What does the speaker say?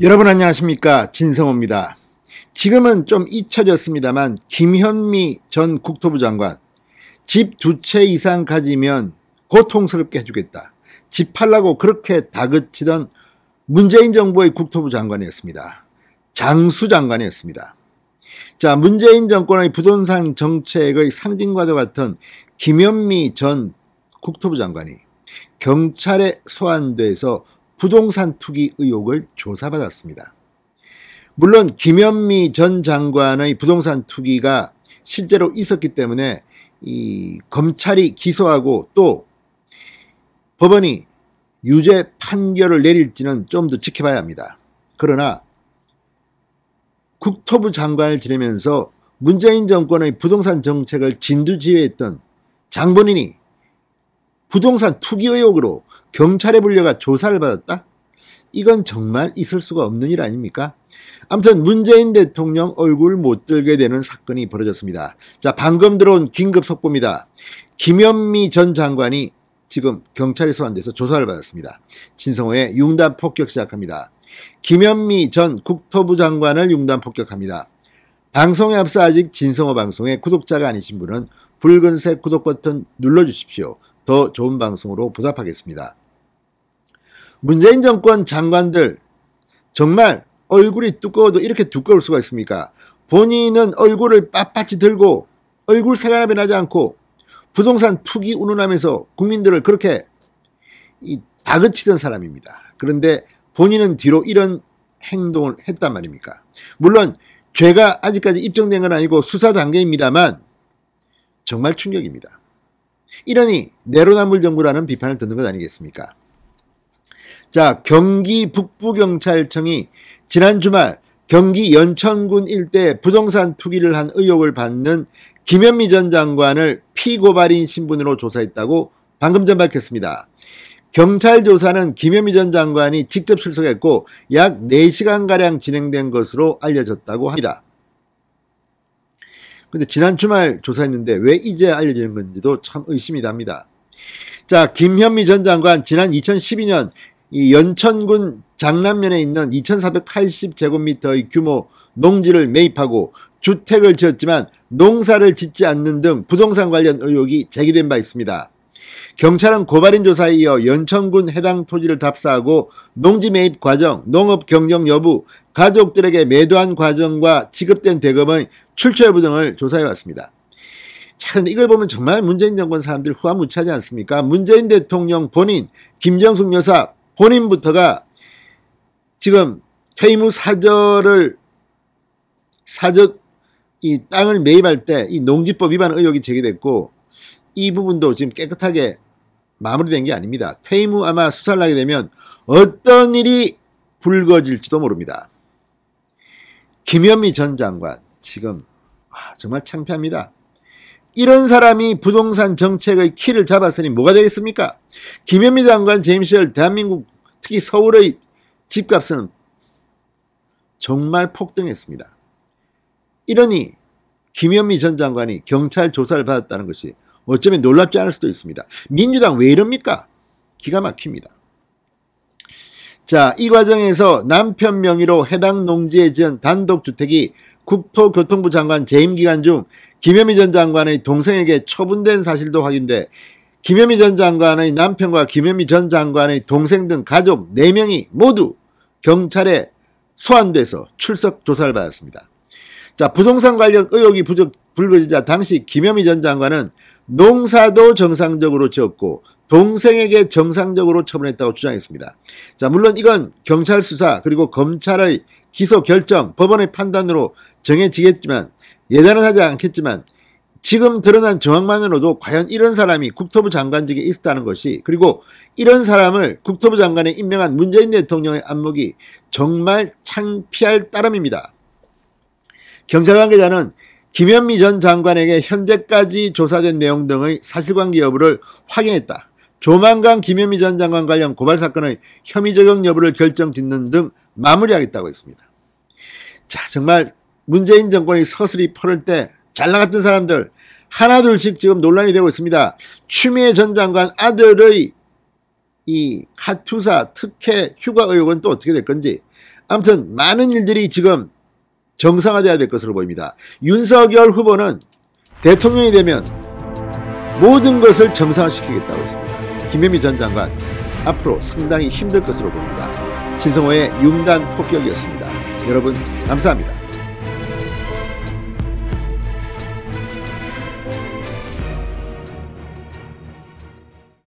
여러분 안녕하십니까, 진성호입니다. 지금은 좀 잊혀졌습니다만 김현미 전 국토부 장관, 집 2채 이상 가지면 고통스럽게 해주겠다, 집 팔라고 그렇게 다그치던 문재인 정부의 국토부 장관이었습니다. 장수 장관이었습니다. 자, 문재인 정권의 부동산 정책의 상징과도 같은 김현미 전 국토부 장관이 경찰에 소환돼서 부동산 투기 의혹을 조사받았습니다. 물론 김현미 전 장관의 부동산 투기가 실제로 있었기 때문에 이 검찰이 기소하고 또 법원이 유죄 판결을 내릴지는 좀 더 지켜봐야 합니다. 그러나 국토부 장관을 지내면서 문재인 정권의 부동산 정책을 진두지휘했던 장본인이 부동산 투기 의혹으로 경찰에 불려가 조사를 받았다? 이건 정말 있을 수가 없는 일 아닙니까? 아무튼 문재인 대통령 얼굴 못 들게 되는 사건이 벌어졌습니다. 자, 방금 들어온 긴급 속보입니다. 김현미 전 장관이 지금 경찰에 소환돼서 조사를 받았습니다. 진성호의 융단 폭격 시작합니다. 김현미 전 국토부 장관을 융단 폭격합니다. 방송에 앞서 아직 진성호 방송의 구독자가 아니신 분은 붉은색 구독 버튼 눌러주십시오. 더 좋은 방송으로 보답하겠습니다. 문재인 정권 장관들 정말 얼굴이 두꺼워도 이렇게 두꺼울 수가 있습니까? 본인은 얼굴을 빳빳이 들고 얼굴 색안압이 나지 않고 부동산 투기 운운하면서 국민들을 그렇게 다그치던 사람입니다. 그런데 본인은 뒤로 이런 행동을 했단 말입니까? 물론 죄가 아직까지 입증된 건 아니고 수사 단계입니다만 정말 충격입니다. 이러니 내로남불 정부라는 비판을 듣는 것 아니겠습니까? 자, 경기 북부경찰청이 지난 주말 경기 연천군 일대 부동산 투기를 한 의혹을 받는 김현미 전 장관을 피고발인 신분으로 조사했다고 방금 전 밝혔습니다. 경찰 조사는 김현미 전 장관이 직접 출석했고 약 4시간가량 진행된 것으로 알려졌다고 합니다. 근데 지난 주말 조사했는데 왜 이제 알려지는 건지도 참 의심이 답니다. 자, 김현미 전 장관 지난 2012년 이 연천군 장남면에 있는 2480제곱미터의 규모 농지를 매입하고 주택을 지었지만 농사를 짓지 않는 등 부동산 관련 의혹이 제기된 바 있습니다. 경찰은 고발인 조사에 이어 연천군 해당 토지를 답사하고 농지 매입 과정, 농업 경영 여부, 가족들에게 매도한 과정과 지급된 대금의 출처 여부 등을 조사해 왔습니다. 자, 근데 이걸 보면 정말 문재인 정권 사람들 후한무치하지 않습니까? 문재인 대통령 본인, 김정숙 여사 본인부터가 지금 퇴임 후 이 땅을 매입할 때 이 농지법 위반 의혹이 제기됐고 이 부분도 지금 깨끗하게 마무리된 게 아닙니다. 퇴임 후 아마 수사를 하게 되면 어떤 일이 불거질지도 모릅니다. 김현미 전 장관 지금 정말 창피합니다. 이런 사람이 부동산 정책의 키를 잡았으니 뭐가 되겠습니까? 김현미 장관 재임 시절 대한민국 특히 서울의 집값은 정말 폭등했습니다. 이러니 김현미 전 장관이 경찰 조사를 받았다는 것이 어쩌면 놀랍지 않을 수도 있습니다. 민주당 왜 이럽니까? 기가 막힙니다. 자, 이 과정에서 남편 명의로 해당 농지에 지은 단독주택이 국토교통부 장관 재임 기간 중 김현미 전 장관의 동생에게 처분된 사실도 확인돼 김현미 전 장관의 남편과 김현미 전 장관의 동생 등 가족 4명이 모두 경찰에 소환돼서 출석 조사를 받았습니다. 자, 부동산 관련 의혹이 불거지자 당시 김현미 전 장관은 농사도 정상적으로 지었고 동생에게 정상적으로 처분했다고 주장했습니다. 자, 물론 이건 경찰 수사 그리고 검찰의 기소 결정, 법원의 판단으로 정해지겠지만 예단은 하지 않겠지만 지금 드러난 정황만으로도 과연 이런 사람이 국토부 장관직에 있었다는 것이, 그리고 이런 사람을 국토부 장관에 임명한 문재인 대통령의 안목이 정말 창피할 따름입니다. 경찰 관계자는 김현미 전 장관에게 현재까지 조사된 내용 등의 사실관계 여부를 확인했다. 조만간 김현미 전 장관 관련 고발 사건의 혐의 적용 여부를 결정짓는 등 마무리하겠다고 했습니다. 자, 정말 문재인 정권이 서슬이 퍼를 때 잘 나갔던 사람들 하나둘씩 지금 논란이 되고 있습니다. 추미애 전 장관 아들의 이 카투사 특혜 휴가 의혹은 또 어떻게 될 건지, 아무튼 많은 일들이 지금 정상화돼야 될 것으로 보입니다. 윤석열 후보는 대통령이 되면 모든 것을 정상화시키겠다고 했습니다. 김현미 전 장관 앞으로 상당히 힘들 것으로 보입니다. 진성호의 융단 폭격이었습니다. 여러분 감사합니다.